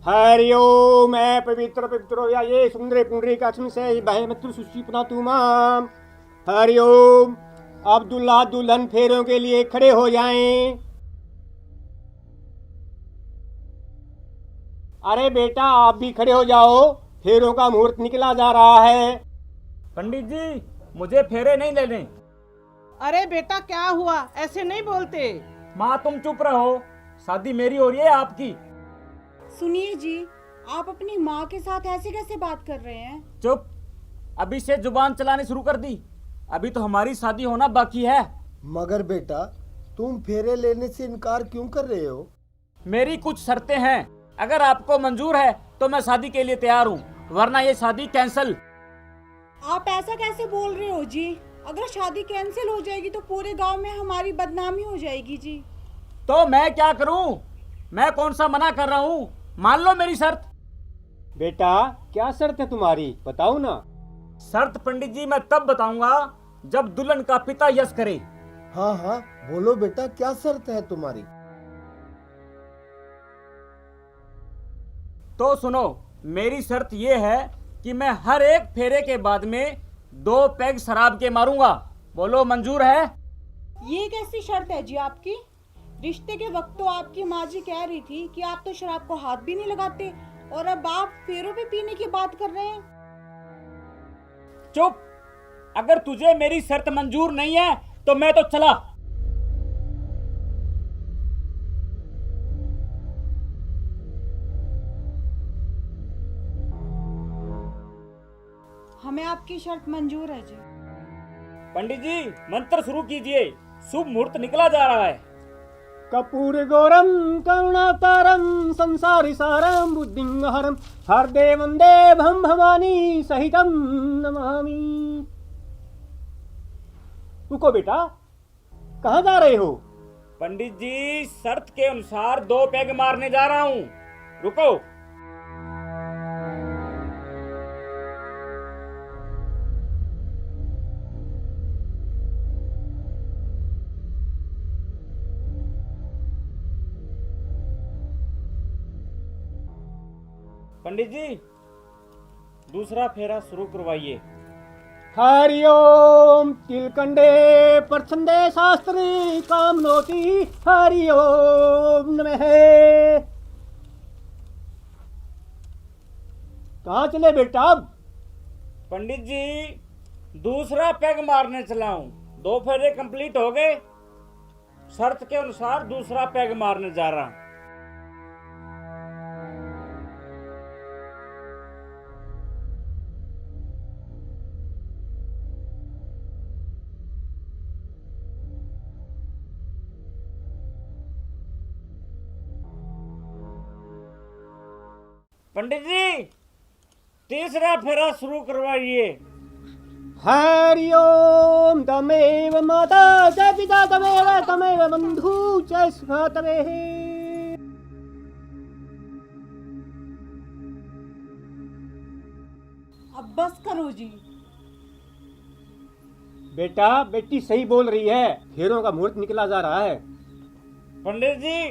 हरि ओम। मैं पवित्र पवित्र हो या ये सुंदर पुंडरी का से बहे मित्र सुशी पुना तुमाम। हरि ओम। अब दुल्हा दुल्हन फेरों के लिए खड़े हो जाएं। अरे बेटा आप भी खड़े हो जाओ, फेरों का मुहूर्त निकला जा रहा है। पंडित जी, मुझे फेरे नहीं लेने। अरे बेटा क्या हुआ, ऐसे नहीं बोलते। माँ तुम चुप रहो, शादी मेरी हो रही है आपकी। सुनिए जी, आप अपनी माँ के साथ ऐसे कैसे बात कर रहे हैं? चुप, अभी से जुबान चलानी शुरू कर दी। अभी तो हमारी शादी होना बाकी है। मगर बेटा तुम फेरे लेने से इनकार क्यों कर रहे हो? मेरी कुछ शर्तें हैं, अगर आपको मंजूर है तो मैं शादी के लिए तैयार हूँ, वरना ये शादी कैंसल। आप ऐसा कैसे बोल रहे हो जी? अगर शादी कैंसिल हो जाएगी तो पूरे गांव में हमारी बदनामी हो जाएगी जी। तो मैं क्या करूँ? मैं कौन सा मना कर रहा हूँ? मान लो मेरी शर्त। बेटा क्या शर्त है तुम्हारी, बताओ ना। शर्त पंडित जी मैं तब बताऊंगा जब दुल्हन का पिता यस करे। हाँ हाँ बोलो बेटा, क्या शर्त है तुम्हारी? तो सुनो, मेरी शर्त यह है कि मैं हर एक फेरे के बाद में 2 पैग शराब के मारूंगा। बोलो मंजूर है? ये कैसी शर्त है जी आपकी? रिश्ते के वक्त तो आपकी माँ जी कह रही थी कि आप तो शराब को हाथ भी नहीं लगाते, और अब आप फेरों पे पीने की बात कर रहे हैं। चुप, अगर तुझे मेरी शर्त मंजूर नहीं है तो मैं तो चला। हमें आपकी शर्त मंजूर है जी। पंडित जी मंत्र शुरू कीजिए, शुभ मुहूर्त निकला जा रहा है। कपूर गौरम करुणावतारम संसारी सारम बुद्धिंहरम हरदे वंदे भम भवानी सहितम नमामि। रुको बेटा, कहाँ जा रहे हो? पंडित जी शर्त के अनुसार 2 पैग मारने जा रहा हूँ, रुको। पंडित जी दूसरा फेरा शुरू करवाइए। हरि ओम। तिलकंडे परछंदे शास्त्री कामनोति हरि ओम नमः। कहाँ चले बेटा अब? पंडित जी दूसरा पैग मारने चला हूँ, 2 फेरे कंप्लीट हो गए, शर्त के अनुसार दूसरा पैग मारने जा रहा हूँ। पंडित जी तीसरा फेरा शुरू करवाइए। हरि ओम। तमेव माता च पिता तमेव तमेव बंधु च सखा तमेव। अब बस करो जी। बेटा बेटी सही बोल रही है, फेरों का मुहूर्त निकला जा रहा है। पंडित जी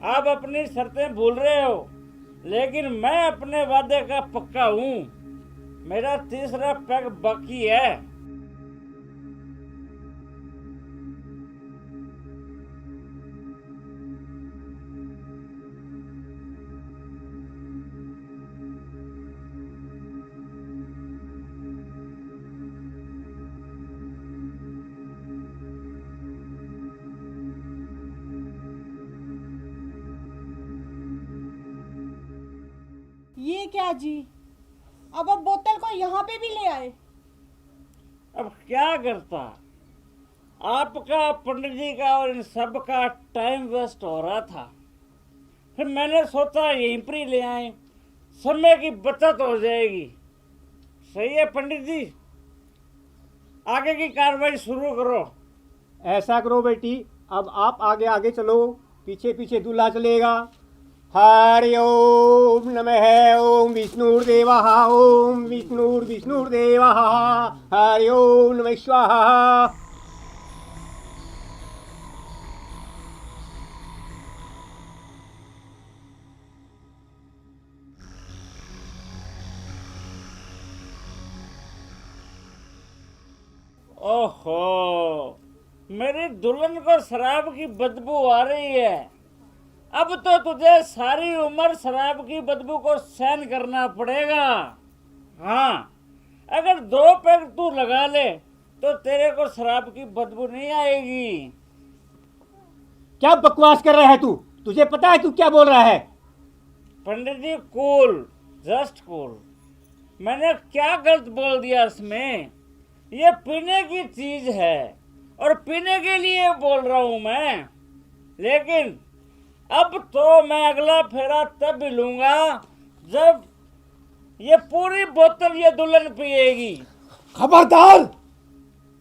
आप अपनी शर्तें भूल रहे हो, लेकिन मैं अपने वादे का पक्का हूँ। मेरा तीसरा पैग बाकी है। ये क्या जी, अब आप बोतल को यहाँ पे भी ले आए? अब क्या करता, आपका पंडित जी का और इन सब का टाइम वेस्ट हो रहा था, फिर मैंने सोचा यहीं पर ही ले आए, समय की बचत हो जाएगी। सही है पंडित जी, आगे की कार्रवाई शुरू करो। ऐसा करो बेटी, अब आप आगे आगे चलो, पीछे पीछे दूल्हा चलेगा। हरि ओम नमः। ओम विष्णुर्देवः ओम विष्णुर्देवः। हरि ओम नमः स्वाहा। ओहो, मेरी दुल्हन को शराब की बदबू आ रही है। अब तो तुझे सारी उम्र शराब की बदबू को सहन करना पड़ेगा। हाँ, अगर 2 पैग तू लगा ले तो तेरे को शराब की बदबू नहीं आएगी। क्या बकवास कर रहा है तू? तुझे पता है तू क्या बोल रहा है? पंडित जी, कूल, जस्ट कूल। मैंने क्या गलत बोल दिया इसमें? ये पीने की चीज है और पीने के लिए बोल रहा हूं मैं। लेकिन अब तो मैं अगला फेरा तब भी लूंगा जब ये पूरी बोतल ये दुल्हन पिएगी। खबरदार,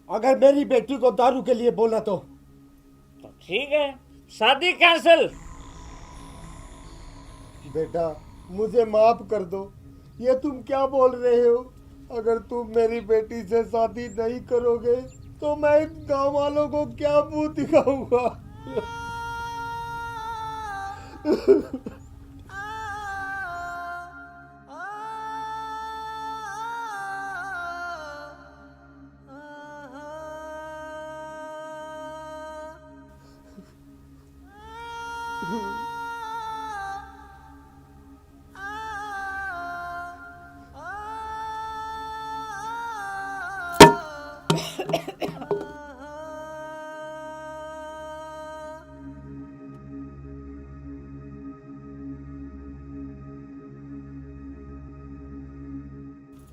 अगर मेरी बेटी को दारू के लिए बोला तो ठीक है, शादी कैंसिल। बेटा मुझे माफ कर दो। ये तुम क्या बोल रहे हो? अगर तुम मेरी बेटी से शादी नहीं करोगे तो मैं इन गांव वालों को क्या मुंह दिखाऊंगा?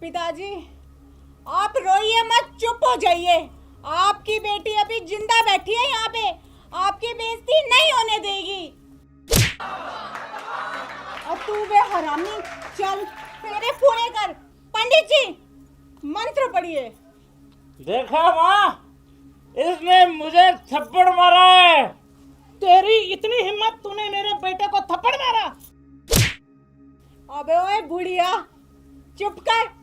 पिताजी, आप रोइए मत, चुप हो जाइए। आपकी बेटी अभी जिंदा बैठी है यहाँ पे, आपकी बेइज्जती नहीं होने देगी। और तू बे हरामी, चल फेरे पूरे कर। पंडित जी, मंत्र पढ़िए। देखा माँ, इसने मुझे थप्पड़ मारा है। तेरी इतनी हिम्मत, तूने मेरे बेटे को थप्पड़ मारा? अबे ओए बुढ़िया, चुप कर।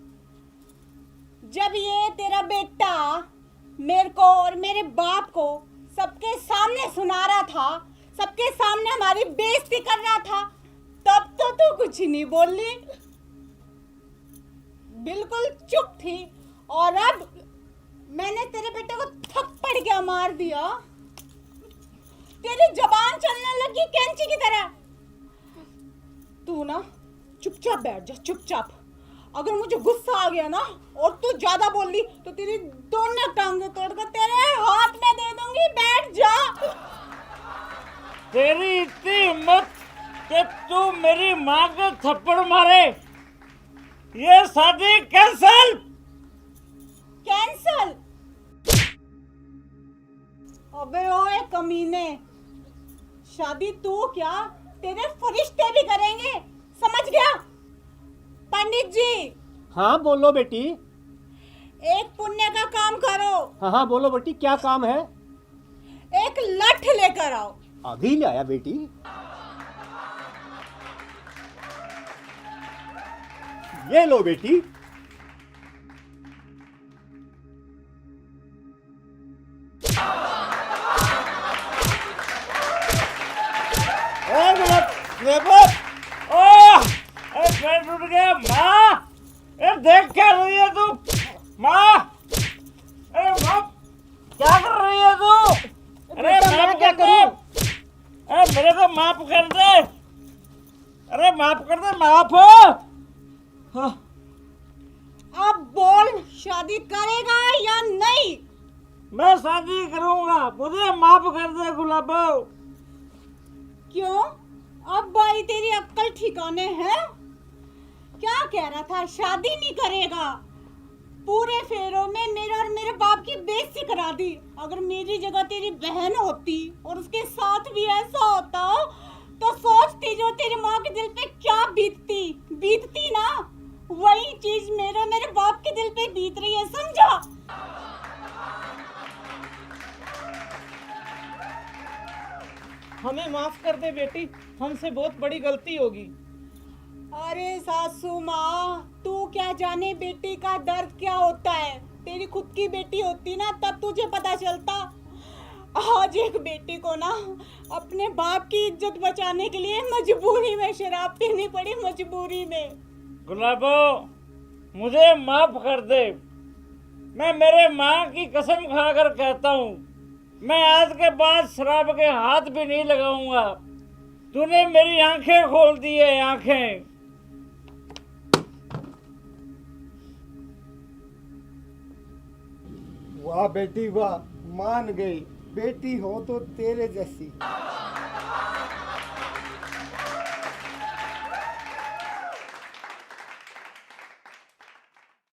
जब ये तेरा बेटा मेरे को और मेरे बाप को सबके सामने सुना रहा था, सबके सामने हमारी बेइज्जती कर रहा था, तब तो तू कुछ नहीं बोली, बिल्कुल चुप थी। और अब मैंने तेरे बेटे को थप्पड़ क्या मार दिया, तेरी जबान चलने लगी कैंची की तरह। तू ना चुपचाप बैठ जा, चुपचाप। अगर मुझे गुस्सा आ गया ना और तू ज्यादा बोल ली तो तेरी दोनों टांगें तोड़कर तेरे हाथ में दे दूंगी। बैठ जा। तेरी इतनी हिम्मत कि तू मेरी माँ को थप्पड़ मारे? ये शादी कैंसल। कैंसल? अबे ओए कमीने, शादी तू क्या तेरे फरिश्ते भी करेंगे, समझ गया? पंडित जी। हाँ बोलो बेटी। एक पुण्य का काम करो। हाँ हाँ बोलो बेटी, क्या काम है? एक लठ लेकर आओ। अभी ले आया बेटी। ये लो बेटी। पैर टूट गया। माँ, देख क्या रही है तू? माँ, अरे माँ, क्या कर रही है तू? अरे माफ कर दे। अरे मेरे को माफ कर दे। अरे माफ कर दे, माफ हो। अब बोल, शादी करेगा या नहीं? मैं शादी करूंगा, मुझे माफ कर दे गुलाबो। क्यों? अब भाई तेरी अक्ल ठिकाने है? क्या कह रहा था, शादी नहीं करेगा? पूरे फेरों में मेरे और मेरे बाप की बेइज्जती करा दी। अगर मेरी जगह तेरी बहन होती और उसके साथ भी ऐसा होता तो सोचती जो तेरी माँ के दिल पे क्या बीतती ना, वही चीज मेरे बाप के दिल पे बीत रही है, समझा? हमें माफ कर दे बेटी, हमसे बहुत बड़ी गलती होगी। अरे सासू माँ, तू क्या जाने बेटी का दर्द क्या होता है। तेरी खुद की बेटी होती ना तब तुझे पता चलता। आज एक बेटी को ना अपने बाप की इज्जत बचाने के लिए मजबूरी में शराब पीनी पड़ी, मजबूरी में। गुलाबो, मुझे माफ कर दे। मैं मेरे माँ की कसम खाकर कहता हूँ, मैं आज के बाद शराब के हाथ भी नहीं लगाऊंगा। तूने मेरी आंखें खोल दी है, आंखें। वाह बेटी वाह, मान गई। बेटी हो तो तेरे जैसी।